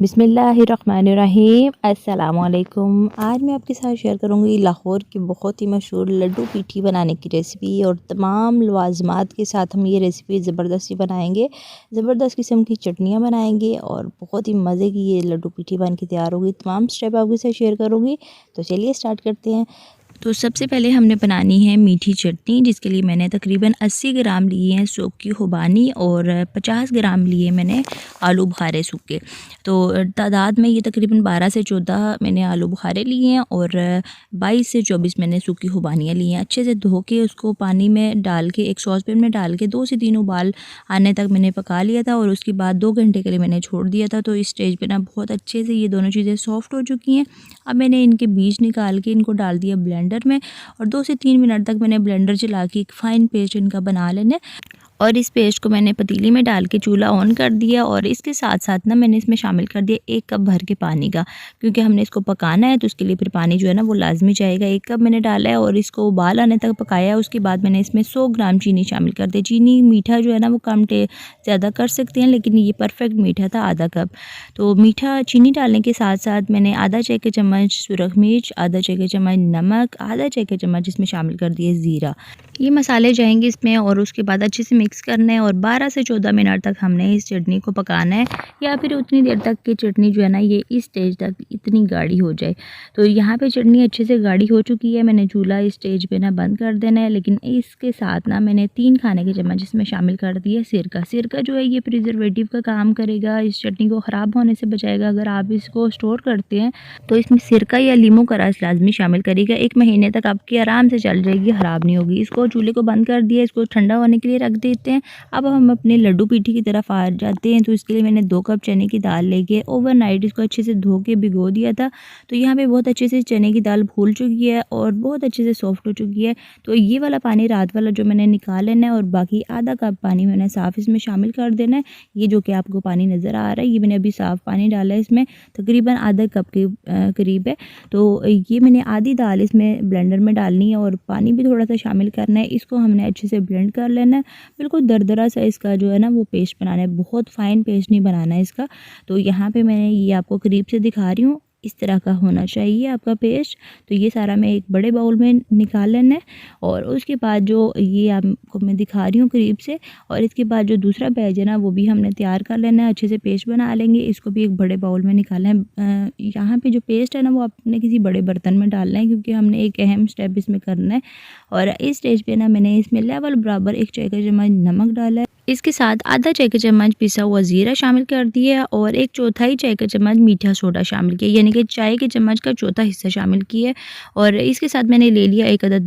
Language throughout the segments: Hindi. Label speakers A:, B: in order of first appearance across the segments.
A: बिस्मिल्लाहिर्रहमानिर्रहीम। अस्सलामुअलैकुम। आज मैं आपके साथ शेयर करूंगी लाहौर की बहुत ही मशहूर लड्डू पीठी बनाने की रेसिपी और तमाम लवाजमात के साथ हम ये रेसिपी ज़बरदस्ती बनाएंगे। ज़बरदस्त किस्म की चटनियाँ बनाएंगे और बहुत ही मज़े की ये लड्डू पीठी बन के तैयार होगी। तमाम स्टेप आपके साथ शेयर करूँगी, तो चलिए स्टार्ट करते हैं। तो सबसे पहले हमने बनानी है मीठी चटनी, जिसके लिए मैंने तकरीबन 80 ग्राम लिए हैं सूखी खुबानी और 50 ग्राम लिए मैंने आलू बुखारे सूखे। तो तादाद में ये तकरीबन 12 से 14 मैंने आलू बुखारे लिए हैं और 22 से 24 मैंने सूखी खुबानियाँ ली हैं। अच्छे से धो के उसको पानी में डाल के एक सॉस पैन में डाल के 2 से 3 उबाल आने तक मैंने पका लिया था और उसके बाद 2 घंटे के लिए मैंने छोड़ दिया था। तो इस स्टेज पे ना बहुत अच्छे से ये दोनों चीज़ें सॉफ्ट हो चुकी हैं। अब मैंने इनके बीज निकाल के इनको डाल दिया ब्लेंडर में और 2 से 3 मिनट तक मैंने ब्लेंडर चला के एक फ़ाइन पेस्ट इनका बना लेना। और इस पेस्ट को मैंने पतीली में डाल के चूल्हा ऑन कर दिया और इसके साथ साथ ना मैंने इसमें शामिल कर दिया 1 कप भर के पानी का, क्योंकि हमने इसको पकाना है तो उसके लिए फिर पानी जो है ना वो लाजमी चाहिएगा। 1 कप मैंने डाला है और इसको उबाल आने तक पकाया। उसके बाद मैंने इसमें 100 ग्राम चीनी शामिल कर दी। चीनी मीठा जो है ना वो कम ज़्यादा कर सकते हैं, लेकिन ये परफेक्ट मीठा था, आधा कप। तो मीठा चीनी डालने के साथ साथ मैंने आधा चाय का चम्मच सुरख मिर्च, आधा चाय का चम्मच नमक, आधा चाय का चम्मच इसमें शामिल कर दिए ज़ीरा। ये मसाले जाएंगे इसमें और उसके बाद अच्छे से मिक्स करना है और 12 से 14 मिनट तक हमने इस चटनी को पकाना है, या फिर उतनी देर तक कि चटनी जो है ना ये इस स्टेज तक इतनी गाढ़ी हो जाए। तो यहाँ पे चटनी अच्छे से गाढ़ी हो चुकी है। मैंने चूल्हा इस स्टेज पे ना बंद कर देना है, लेकिन इसके साथ ना मैंने 3 खाने के चम्मच इसमें शामिल कर दिए सिरका। सिरका जो है ये प्रिजर्वेटिव का काम करेगा, इस चटनी को ख़राब होने से बचाएगा। अगर आप इसको स्टोर करते हैं तो इसमें सिरका या लीमू का रस लाजमी शामिल करिएगा। 1 महीने तक आपकी आराम से चल जाएगी, ख़राब नहीं होगी। इसको चूल्हे को बंद कर दिया, इसको ठंडा होने के लिए रख देते हैं। अब हम अपने लड्डू पीठी की तरफ आ जाते हैं। तो इसके लिए मैंने 2 कप चने की दाल लेके ओवरनाइट इसको अच्छे से धो के भिगो दिया था। तो यहाँ पे बहुत अच्छे से चने की दाल फूल चुकी है और बहुत अच्छे से सॉफ्ट हो चुकी है। तो ये वाला पानी रात वाला जो मैंने निकाल लेना है और बाकी आधा कप पानी मैंने साफ़ इसमें शामिल कर देना है। ये जो कि आपको पानी नज़र आ रहा है, ये मैंने अभी साफ़ पानी डाला है, इसमें तकरीबन आधा कप के करीब है। तो ये मैंने आधी दाल इसमें ब्लेंडर में डालनी है और पानी भी थोड़ा सा शामिल करना है। इसको हमने अच्छे से ब्लेंड कर लेना है। बिल्कुल दरदरा सा इसका जो है ना वो पेस्ट बनाना है, बहुत फ़ाइन पेस्ट नहीं बनाना है इसका। तो यहाँ पे मैंने ये आपको करीब से दिखा रही हूँ, इस तरह का होना चाहिए आपका पेस्ट। तो ये सारा मैं एक बड़े बाउल में निकाल लेना है और उसके बाद जो ये आपको मैं दिखा रही हूँ करीब से, और इसके बाद जो दूसरा बैच है ना वो भी हमने तैयार कर लेना है। अच्छे से पेस्ट बना लेंगे, इसको भी एक बड़े बाउल में निकालना है। यहाँ पे जो पेस्ट है ना वो आपने किसी बड़े बर्तन में डालना है, क्योंकि हमने एक अहम स्टेप इसमें करना है। और इस स्टेज पे ना मैंने इसमें लेवल बराबर 1 चाय का चम्मच नमक डाला है। इसके साथ आधा चाय का चम्मच पिसा हुआ ज़ीरा शामिल कर दिया और 1/4 चाय का चम्मच मीठा सोडा शामिल किया, यानी कि चाय के चम्मच का चौथा हिस्सा शामिल किया। और इसके साथ मैंने ले लिया 1 अदद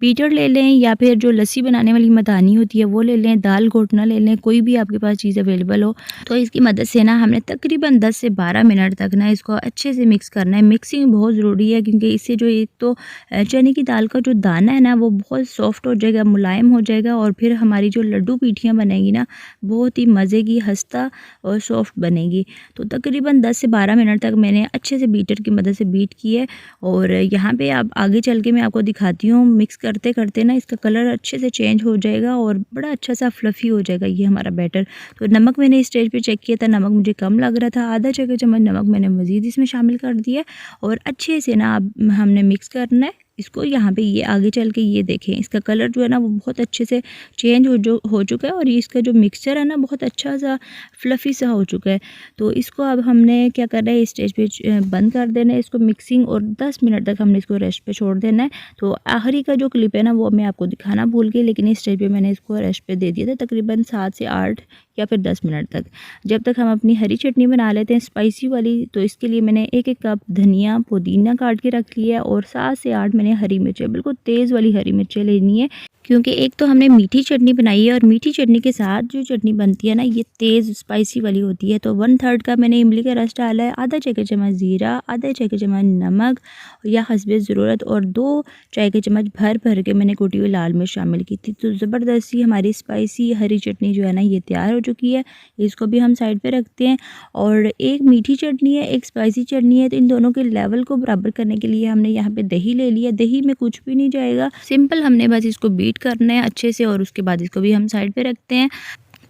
A: बीटर ले लें, या फिर जो लस्सी बनाने वाली मदानी होती है वो ले लें, दाल घोटना ले लें, कोई भी आपके पास चीज़ अवेलेबल हो। तो इसकी मदद से ना हमने तकरीबन 10 से 12 मिनट तक ना इसको अच्छे से मिक्स करना है। मिक्सिंग बहुत ज़रूरी है, क्योंकि इससे जो एक तो चने की दाल का जो दाना है ना वो बहुत सॉफ्ट हो जाएगा, मुलायम हो जाएगा, और फिर हमारी जो लड्डू पीठियाँ बनेगी ना बहुत ही मज़े की, खस्ता और सॉफ्ट बनेगी। तो तकरीबन 10 से 12 मिनट तक मैंने अच्छे से बीटर की मदद से बीट की है। और यहाँ पे आप आगे चल के मैं आपको दिखाती हूँ, मिक्स करते करते ना इसका कलर अच्छे से चेंज हो जाएगा और बड़ा अच्छा सा फ्लफ़ी हो जाएगा ये हमारा बैटर। तो नमक मैंने इस स्टेज पे चेक किया था, नमक मुझे कम लग रहा था, आधा चाय का चम्मच नमक मैंने मज़ीद इसमें शामिल कर दिया और अच्छे से ना हमने मिक्स करना है इसको। यहाँ पे ये आगे चल के ये देखें, इसका कलर जो है ना वो बहुत अच्छे से चेंज हो चुका है और ये इसका जो मिक्सचर है ना बहुत अच्छा सा फ्लफ़ी सा हो चुका है। तो इसको अब हमने क्या करना है, इस स्टेज पे बंद कर देना है इसको मिक्सिंग, और 10 मिनट तक हमने इसको रेस्ट पे छोड़ देना है। तो आखिरी का जो क्लिप है ना वो मैं आपको दिखाना भूल गई, लेकिन इस स्टेज पे मैंने इसको रेस्ट पे दे दिया था तकरीबन 7 से 8 या फिर 10 मिनट तक, जब तक हम अपनी हरी चटनी बना लेते हैं स्पाइसी वाली। तो इसके लिए मैंने 1-1 कप धनिया पुदीना काट के रख लिया और 7 से 8 मैंने हरी मिर्चें, बिल्कुल तेज़ वाली हरी मिर्चें लेनी है, क्योंकि एक तो हमने मीठी चटनी बनाई है और मीठी चटनी के साथ जो चटनी बनती है ना ये तेज़ स्पाइसी वाली होती है। तो 1/3 का मैंने इमली का रस डाला है, आधा चाय का चम्मच ज़ीरा, आधा चाय का चम्मच नमक या हस्बे ज़रूरत, और 2 चाय के चम्मच भर के मैंने कुटी हुई लाल मिर्च शामिल की थी। तो ज़बरदस्ती हमारी स्पाइसी हरी चटनी जो है ना ये तैयार हो चुकी है। इसको भी हम साइड पे रखते हैं। और एक मीठी चटनी है, एक स्पाइसी चटनी है, तो इन दोनों के लेवल को बराबर करने के लिए हमने यहाँ पे दही ले लिया। दही में कुछ भी नहीं जाएगा, सिंपल हमने बस इसको बीट करना है अच्छे से और उसके बाद इसको भी हम साइड पे रखते हैं।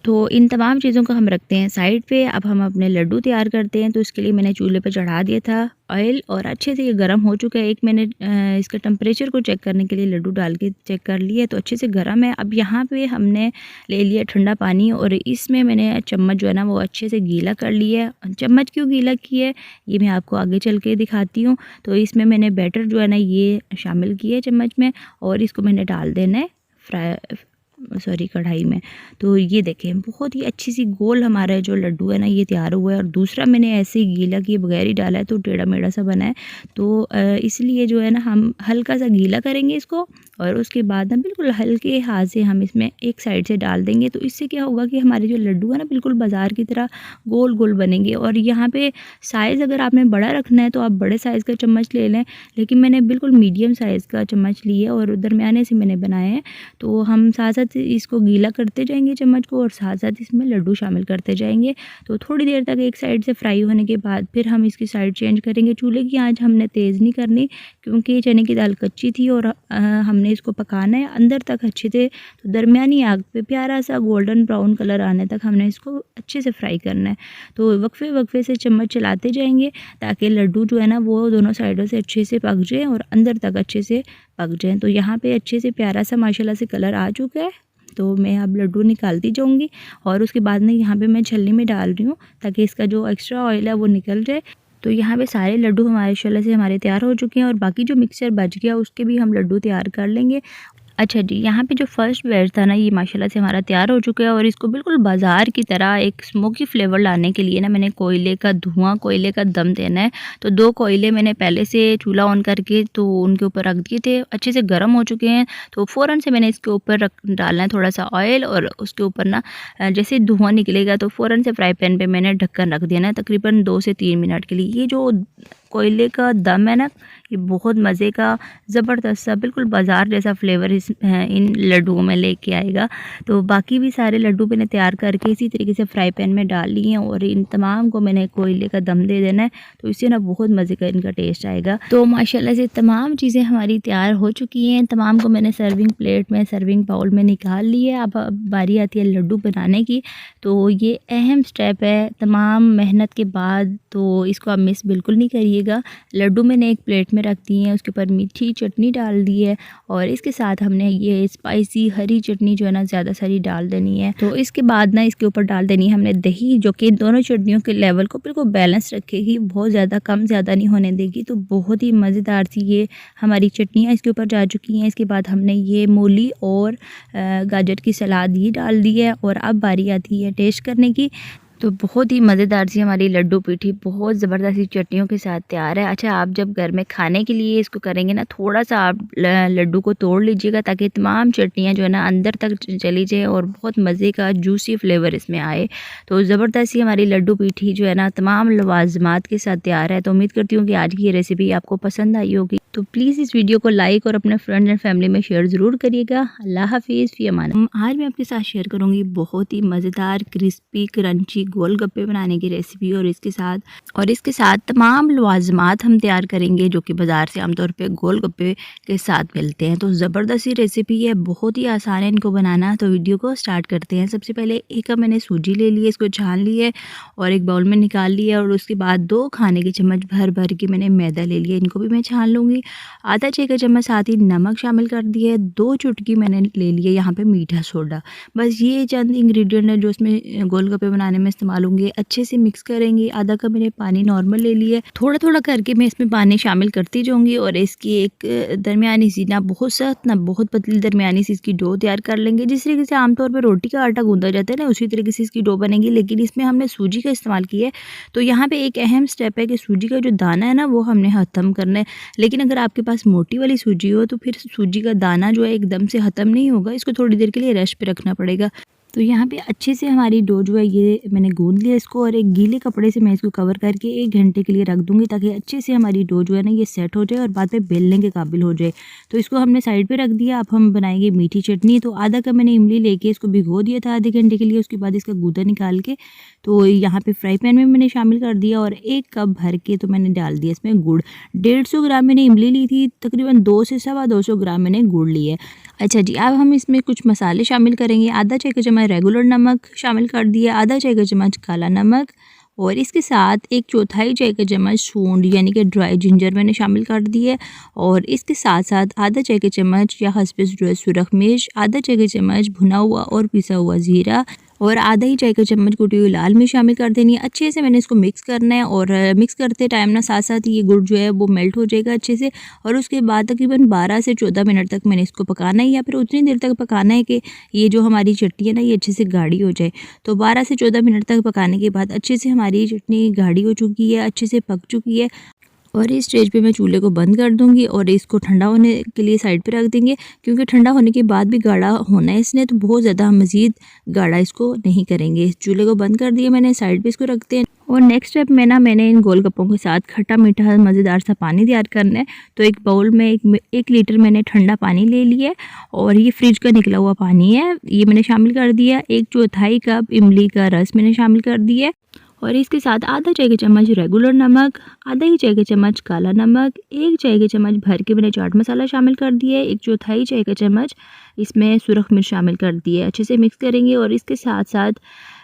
A: तो इन तमाम चीज़ों को हम रखते हैं साइड पे। अब हम अपने लड्डू तैयार करते हैं। तो इसके लिए मैंने चूल्हे पे चढ़ा दिया था ऑयल और अच्छे से ये गर्म हो चुका है। एक मैंने इसका टेम्परेचर को चेक करने के लिए लड्डू डाल के चेक कर लिया, तो अच्छे से गर्म है। अब यहाँ पे हमने ले लिया ठंडा पानी और इसमें मैंने चम्मच जो है ना वो अच्छे से गीला कर लिया है। चम्मच क्यों गीला किया है ये मैं आपको आगे चल के दिखाती हूँ। तो इसमें मैंने बैटर जो है ना ये शामिल किया है चम्मच में और इसको मैंने डाल देना है कढ़ाई में। तो ये देखें बहुत ही अच्छी सी गोल हमारा जो लड्डू है ना ये तैयार हुआ है। और दूसरा मैंने ऐसे ही गीला किए बगैर ही डाला है तो टेढ़ा मेढ़ा सा बना है। तो इसलिए जो है ना हम हल्का सा गीला करेंगे इसको और उसके बाद ना बिल्कुल हल्के हाथ से हम इसमें एक साइड से डाल देंगे। तो इससे क्या होगा कि हमारे जो लड्डू है ना बिल्कुल बाज़ार की तरह गोल गोल बनेंगे। और यहाँ पे साइज़ अगर आपने बड़ा रखना है तो आप बड़े साइज़ का चम्मच ले लें, लेकिन मैंने बिल्कुल मीडियम साइज़ का चम्मच लिया और दरमियाने से मैंने बनाए हैं। तो हम साथ साथ इसको गीला करते जाएंगे चम्मच को और साथ साथ इसमें लड्डू शामिल करते जाएंगे। तो थोड़ी देर तक एक साइड से फ्राई होने के बाद फिर हम इसकी साइड चेंज करेंगे। चूल्हे की आंच हमने तेज़ नहीं करनी क्योंकि चने की दाल कच्ची थी और हमने इसको पकाना है अंदर तक अच्छे से। तो दरमियानी आग पे प्यारा सा गोल्डन ब्राउन कलर आने तक हमने इसको अच्छे से फ्राई करना है। तो वक्फे वक्फे से चम्मच चलाते जाएंगे ताकि लड्डू जो है ना वो दोनों साइडों से अच्छे से पक जाए और अंदर तक अच्छे से पक जाए। तो यहाँ पे अच्छे से प्यारा सा माशाल्लाह से कलर आ चुका है। तो मैं अब लड्डू निकालती जाऊँगी और उसके बाद में यहाँ पे मैं छलनी में डाल रही हूँ ताकि इसका जो एक्स्ट्रा ऑयल है वो निकल जाए। तो यहाँ पे सारे लड्डू माशाल्लाह से हमारे तैयार हो चुके हैं और बाकी जो मिक्सचर बच गया उसके भी हम लड्डू तैयार कर लेंगे। अच्छा जी, यहाँ पे जो फर्स्ट बैच था ना ये माशाल्लाह से हमारा तैयार हो चुका है और इसको बिल्कुल बाज़ार की तरह एक स्मोकी फ्लेवर लाने के लिए ना मैंने कोयले का धुआं, कोयले का दम देना है। तो 2 कोयले मैंने पहले से चूल्हा ऑन करके तो उनके ऊपर रख दिए थे, अच्छे से गर्म हो चुके हैं। तो फ़ौरन से मैंने इसके ऊपर डालना है थोड़ा सा ऑयल और उसके ऊपर ना जैसे धुआं निकलेगा तो फ़ौरन से फ्राई पैन पर मैंने ढक्कन रख दिया ना तकरीबन 2 से 3 मिनट के लिए। ये जो कोयले का दम है ना ये बहुत मज़े का ज़बरदस्त सा बिल्कुल बाज़ार जैसा फ्लेवर इन लड्डुओं में लेके आएगा। तो बाकी भी सारे लड्डू मैंने तैयार करके इसी तरीके से फ्राई पैन में डाल लिए हैं और इन तमाम को मैंने कोयले का दम दे देना है। तो इससे ना बहुत मज़े का इनका टेस्ट आएगा। तो माशाल्लाह से तमाम चीज़ें हमारी तैयार हो चुकी हैं। तमाम को मैंने सर्विंग प्लेट में, सर्विंग बाउल में निकाल ली है। अब बारी आती है लड्डू बनाने की। तो ये अहम स्टेप है तमाम मेहनत के बाद, तो इसको आप मिस बिल्कुल नहीं करिएगा। लड्डू मैंने एक प्लेट में रख दिए हैं, उसके ऊपर मीठी चटनी डाल दी है और इसके साथ हमने ये स्पाइसी हरी चटनी जो है ना ज़्यादा सारी डाल देनी है। तो इसके बाद ना इसके ऊपर डाल देनी है हमने दही, जो कि दोनों चटनियों के लेवल को बिल्कुल बैलेंस रखेगी, बहुत ज़्यादा कम ज़्यादा नहीं होने देगी। तो बहुत ही मज़ेदार सी ये हमारी चटनियाँ इसके ऊपर जा चुकी हैं। इसके बाद हमने ये मूली और गाजर की सलाद ही डाल दी है और अब बारी आती है टेस्ट करने की। तो बहुत ही मज़ेदार सी हमारी लड्डू पीठी बहुत ज़बरदस्त सी चटनियों के साथ तैयार है। अच्छा, आप जब घर में खाने के लिए इसको करेंगे ना थोड़ा सा आप लड्डू को तोड़ लीजिएगा ताकि तमाम चटनियाँ जो है ना अंदर तक चली जाए और बहुत मज़े का जूसी फ्लेवर इसमें आए। तो ज़बरदस्त सी हमारी लड्डू पीठी जो है ना तमाम लवाजमात के साथ तैयार है। तो उम्मीद करती हूँ कि आज की ये रेसिपी आपको पसंद आई होगी। तो प्लीज़ इस वीडियो को लाइक और अपने फ्रेंड्स एंड फैमिली में शेयर ज़रूर करिएगा। अल्लाह हाफिज़, फ़ी अमान। आज मैं आपके साथ शेयर करूँगी बहुत ही मज़ेदार क्रिस्पी क्रंची गोलगप्पे बनाने की रेसिपी और इसके साथ तमाम लवाजमात हम तैयार करेंगे जो कि बाज़ार से आमतौर पे गोलगप्पे के साथ मिलते हैं। तो ज़बरदस्त सी रेसिपी है, बहुत ही आसान है इनको बनाना। तो वीडियो को स्टार्ट करते हैं। सबसे पहले एक कप मैंने सूजी ले ली है, इसको छान ली है और एक बाउल में निकाल लिया और उसके बाद 2 खाने के चम्मच भर भर के मैंने मैदा ले लिया, इनको भी मैं छान लूँगी। आधा चाय का चम्मच साथ ही नमक शामिल कर दिया है। 2 चुटकी मैंने ले लिया यहाँ पे मीठा सोडा। बस ये चंद इंग्रेडिएंट है जो इसमें गोलगप्पे बनाने में इस्तेमाल होंगे। अच्छे से मिक्स करेंगे। आधा कप मैंने पानी नॉर्मल ले लिया है, थोड़ा थोड़ा करके मैं इसमें पानी शामिल करती जाऊँगी और इसकी एक दरमियानी सी, ना बहुत सख्त ना बहुत पतली, दरमियानी सी इसकी डो तैयार कर लेंगे। जिस तरीके से आमतौर पर रोटी का आटा गूंदा जाता है ना उसी तरीके से इसकी डो बनेगी, लेकिन इसमें हमने सूजी का इस्तेमाल किया है। तो यहाँ पे एक अहम स्टेप है कि सूजी का जो दाना है ना वो हमने ख़त्म करना है। लेकिन अगर आपके पास मोटी वाली सूजी हो तो फिर सूजी का दाना जो है एकदम से ख़त्म नहीं होगा, इसको थोड़ी देर के लिए रेस्ट पे रखना पड़ेगा। तो यहाँ पे अच्छे से हमारी डो जो है ये मैंने गूंद लिया इसको और एक गीले कपड़े से मैं इसको कवर करके 1 घंटे के लिए रख दूँगी ताकि अच्छे से हमारी डो जो है ना ये सेट हो जाए और बाद में बेलने के काबिल हो जाए। तो इसको हमने साइड पे रख दिया। अब हम बनाएंगे मीठी चटनी। तो आधा कप मैंने इमली लेके इसको भिगो दिया था आधे घंटे के लिए। उसके बाद इसका गूदा निकाल के तो यहाँ पे फ्राई पैन में मैंने शामिल कर दिया और 1 कप भर के तो मैंने डाल दिया इसमें गुड़। 150 ग्राम मैंने इमली ली थी, तकरीबन 2 से 225 ग्राम मैंने गुड़ लिया है। अच्छा जी, अब हम इसमें कुछ मसाले शामिल करेंगे। आधा चाय का चम्मच चम्मच रेगुलर नमक शामिल कर दिया, आधा चाय का चम्मच काला नमक और इसके साथ 1/4 चाय का चम्मच सूंड यानी कि ड्राई जिंजर मैंने शामिल कर दी है। और इसके साथ साथ आधा चाय का चम्मच या खसखस जो है सुरख मिर्च, आधा चाय का चम्मच भुना हुआ और पिसा हुआ ज़ीरा और आधा ही चाय का चम्मच कुटी हुई लाल मिर्च शामिल कर देनी है। अच्छे से मैंने इसको मिक्स करना है और मिक्स करते टाइम ना साथ साथ ये गुड़ जो है वो मेल्ट हो जाएगा अच्छे से। और उसके बाद तकरीबन 12 से 14 मिनट तक मैंने इसको पकाना है या फिर उतनी देर तक पकाना है कि ये जो हमारी चटनी है ना ये अच्छे से गाढ़ी हो जाए। तो 12 से 14 मिनट तक पकाने के बाद अच्छे से हमारी चटनी गाढ़ी हो चुकी है, अच्छे से पक चुकी है। और इस स्टेज पे मैं चूल्हे को बंद कर दूंगी और इसको ठंडा होने के लिए साइड पे रख देंगे, क्योंकि ठंडा होने के बाद भी गाढ़ा होना है इसने, तो बहुत ज़्यादा हम मज़ीद गाढ़ा इसको नहीं करेंगे। चूल्हे को बंद कर दिया मैंने, साइड पे इसको रखते हैं। और नेक्स्ट स्टेप में ना मैंने इन गोलगप्पों के साथ खट्टा मीठा मज़ेदार सा पानी तैयार करना है। तो एक बाउल में एक लीटर मैंने ठंडा पानी ले लिया है और ये फ्रिज का निकला हुआ पानी है, ये मैंने शामिल कर दिया। 1/4 कप इमली का रस मैंने शामिल कर दिया और इसके साथ आधा चाय का चम्मच रेगुलर नमक, आधा ही चाय का चम्मच काला नमक, 1 चाय का चम्मच भर के मैंने चाट मसाला शामिल कर दिया है, 1/4 चाय का चम्मच इसमें सुरख मिर्च शामिल कर दिए। अच्छे से मिक्स करेंगे और इसके साथ साथ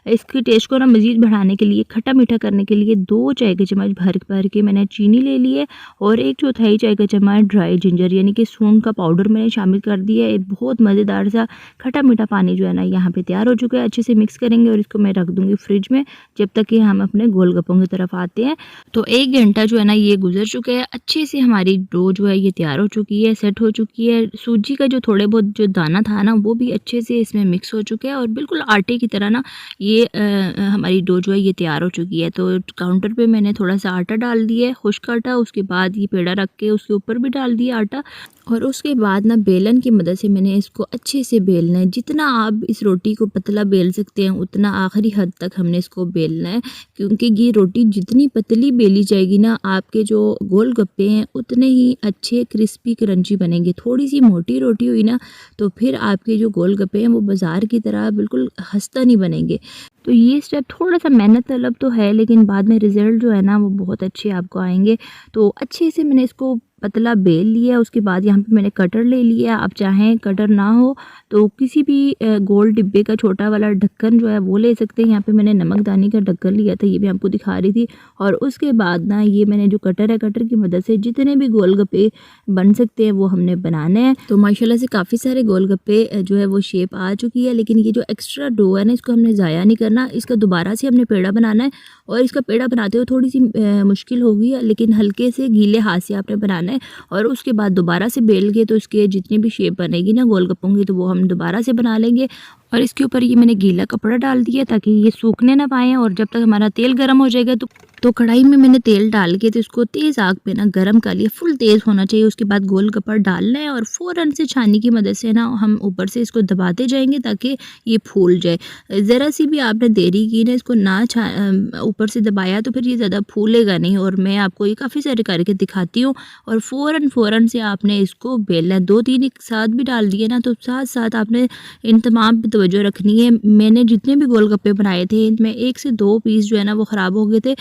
A: इसकी टेस्ट को ना मज़ीद बढ़ाने के लिए, खट्टा मीठा करने के लिए 2 चाय के चम्मच भर के मैंने चीनी ले ली है और 1/4 चाय का चम्मच ड्राई जिंजर यानी कि सूंड का पाउडर मैंने शामिल कर दिया है। एक बहुत मज़ेदार सा खट्टा मीठा पानी जो है ना यहाँ पे तैयार हो चुका है। अच्छे से मिक्स करेंगे और इसको मैं रख दूँगी फ्रिज में जब तक कि हम अपने गोलगप्पों की तरफ आते हैं। तो 1 घंटा जो है ना ये गुजर चुका है, अच्छे से हमारी डो जो है ये तैयार हो चुकी है, सेट हो चुकी है। सूजी का जो थोड़े बहुत जो दाना था ना वो भी अच्छे से इसमें मिक्स हो चुका है और बिल्कुल आटे की तरह ना ये हमारी डो जो है ये तैयार हो चुकी है। तो काउंटर पे मैंने थोड़ा सा आटा डाल दिया है, खुश्क आटा। उसके बाद ये पेड़ा रख के उसके ऊपर भी डाल दिया आटा और उसके बाद ना बेलन की मदद से मैंने इसको अच्छे से बेलना है। जितना आप इस रोटी को पतला बेल सकते हैं उतना आखिरी हद तक हमने इसको बेलना है, क्योंकि ये रोटी जितनी पतली बेली जाएगी ना आपके जो गोलगप्पे हैं उतने ही अच्छे क्रिस्पी क्रंची बनेंगे। थोड़ी सी मोटी रोटी हुई ना तो फिर आपके जो गोलगप्पे हैं वो बाज़ार की तरह बिल्कुल खस्ता नहीं बनेंगे। तो ये स्टेप थोड़ा सा मेहनत तलब तो है, लेकिन बाद में रिज़ल्ट जो है ना वो बहुत अच्छे आपको आएंगे। तो अच्छे से मैंने इसको पतला बेल लिया। उसके बाद यहाँ पे मैंने कटर ले लिया। आप चाहें कटर ना हो तो किसी भी गोल डिब्बे का छोटा वाला ढक्कन जो है वो ले सकते हैं। यहाँ पे मैंने नमकदानी का ढक्कन लिया था, ये भी आपको दिखा रही थी। और उसके बाद ना ये मैंने जो कटर है, कटर की मदद से जितने भी गोलगप्पे बन सकते हैं वो हमने बनाने हैं। तो माशाल्लाह से काफ़ी सारे गोलगप्पे जो है वो शेप आ चुकी है, लेकिन ये जो एक्स्ट्रा डो है ना इसको हमने ज़ाया नहीं करना, इसका दोबारा से हमने पेड़ा बनाना है। और इसका पेड़ा बनाते हुए थोड़ी सी मुश्किल होगी, लेकिन हल्के से गीले हाथ से आपने बनाना है। और उसके बाद दोबारा से बेल के तो इसके जितनी भी शेप बनेगी ना गोलगप्पों की तो वो हम दोबारा से बना लेंगे। और इसके ऊपर ये मैंने गीला कपड़ा डाल दिया ताकि ये सूखने ना पाएँ। और जब तक हमारा तेल गर्म हो जाएगा तो कढ़ाई में मैंने तेल डाल के तो इसको तेज़ आग पे ना गर्म कर लिया, फुल तेज़ होना चाहिए। उसके बाद गोलगप्पा डालना है और फ़ौरन से छानी की मदद से ना हम ऊपर से इसको दबाते जाएंगे ताकि ये फूल जाए। ज़रा सी भी आपने देरी की ना, इसको ना ऊपर से दबाया तो फिर ये ज़्यादा फूलेगा नहीं। और मैं आपको ये काफ़ी सारे करके दिखाती हूँ। और फ़ौरन से आपने इसको बेलना है। 2-3 एक साथ भी डाल दिए ना तो साथ साथ आपने इन तमाम पे तवज्जो रखनी है। मैंने जितने भी गोलगप्पे बनाए थे इनमें 1 से 2 पीस जो है ना वो ख़राब हो गए थे,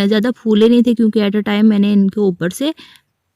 A: ज़्यादा फूले नहीं थे, क्योंकि एट अ टाइम मैंने इनके ऊपर से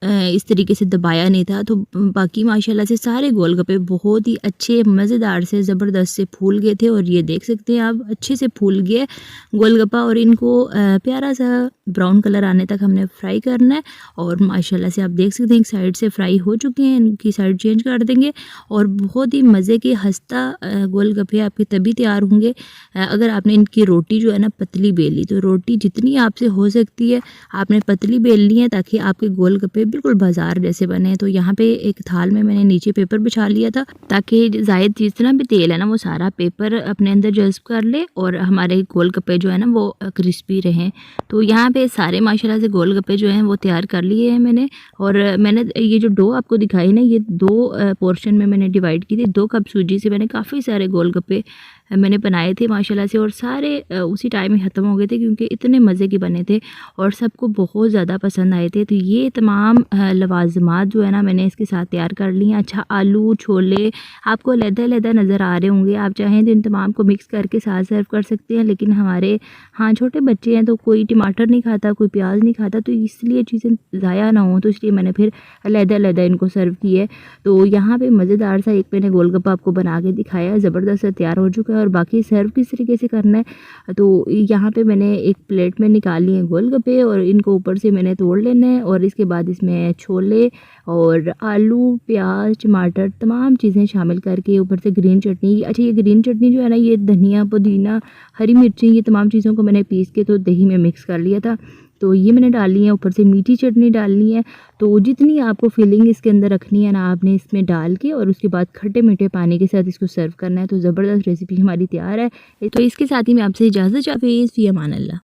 A: इस तरीके से दबाया नहीं था। तो बाकी माशाल्लाह से सारे गोलगप्पे बहुत ही अच्छे मज़ेदार से ज़बरदस्त से फूल गए थे। और ये देख सकते हैं आप अच्छे से फूल गए गोलगप्पा। और इनको प्यारा सा ब्राउन कलर आने तक हमने फ्राई करना है। और माशाल्लाह से आप देख सकते हैं एक साइड से फ्राई हो चुके हैं, इनकी साइड चेंज कर देंगे। और बहुत ही मज़े के खस्ता गोलगप्पे आपके तभी तैयार होंगे अगर आपने इनकी रोटी जो है ना पतली बेली। तो रोटी जितनी आपसे हो सकती है आपने पतली बेलनी है ताकि आपके गोलगप्पे बिल्कुल बाजार जैसे बने। तो यहाँ पे एक थाल में मैंने नीचे पेपर बिछा लिया था ताकि जायद जितना भी तेल है ना वो सारा पेपर अपने अंदर जज्ब कर ले और हमारे गोलगप्पे जो है ना वो क्रिस्पी रहें। तो यहाँ पे सारे माशाल्लाह से गोलगप्पे जो हैं वो तैयार कर लिए हैं मैंने। और मैंने ये जो डो आपको दिखाई ना ये 2 पोर्शन में मैंने डिवाइड की थी। 2 कप सूजी से मैंने काफ़ी सारे गोलगप्पे मैंने बनाए थे माशाल्लाह से। और सारे उसी टाइम में ख़त्म हो गए थे क्योंकि इतने मज़े के बने थे और सबको बहुत ज़्यादा पसंद आए थे। तो ये तमाम लवाजमात जो है ना मैंने इसके साथ तैयार कर लिए। अच्छा, आलू छोले आपको अलग-अलग नज़र आ रहे होंगे, आप चाहें तो इन तमाम को मिक्स करके साथ सर्व कर सकते हैं। लेकिन हमारे छोटे बच्चे हैं तो कोई टमाटर नहीं खाता, कोई प्याज नहीं खाता, तो इसलिए चीज़ें ज़ाया ना हो तो इसलिए मैंने फिर अलग-अलग इनको सर्व किए। तो यहाँ पे मज़ेदार सा एक मैंने गोलगप्पा आपको बना के दिखाया, ज़बरदस्त तैयार हो चुका है। और बाकी सर्व किस तरीके से करना है। तो यहाँ पे मैंने एक प्लेट में निकाली है गोलगप्पे और इनको ऊपर से मैंने तोड़ लेना है और इसके बाद इसमें छोले और आलू, प्याज, टमाटर तमाम चीज़ें शामिल करके ऊपर से ग्रीन चटनी। अच्छा, ये ग्रीन चटनी जो है ना, ये धनिया, पुदीना, हरी मिर्ची, ये तमाम चीज़ों को मैंने पीस के तो दही में मिक्स कर लिया था, तो ये मैंने डालनी है। ऊपर से मीठी चटनी डालनी है। तो जितनी आपको फीलिंग इसके अंदर रखनी है ना, आपने इसमें डाल के और उसके बाद खट्टे मीठे पानी के साथ इसको सर्व करना है। तो ज़बरदस्त रेसिपी हमारी तैयार है। तो इसके साथ ही मैं आपसे इजाज़त चाहती हूँ। फ़ी अमान अल्लाह।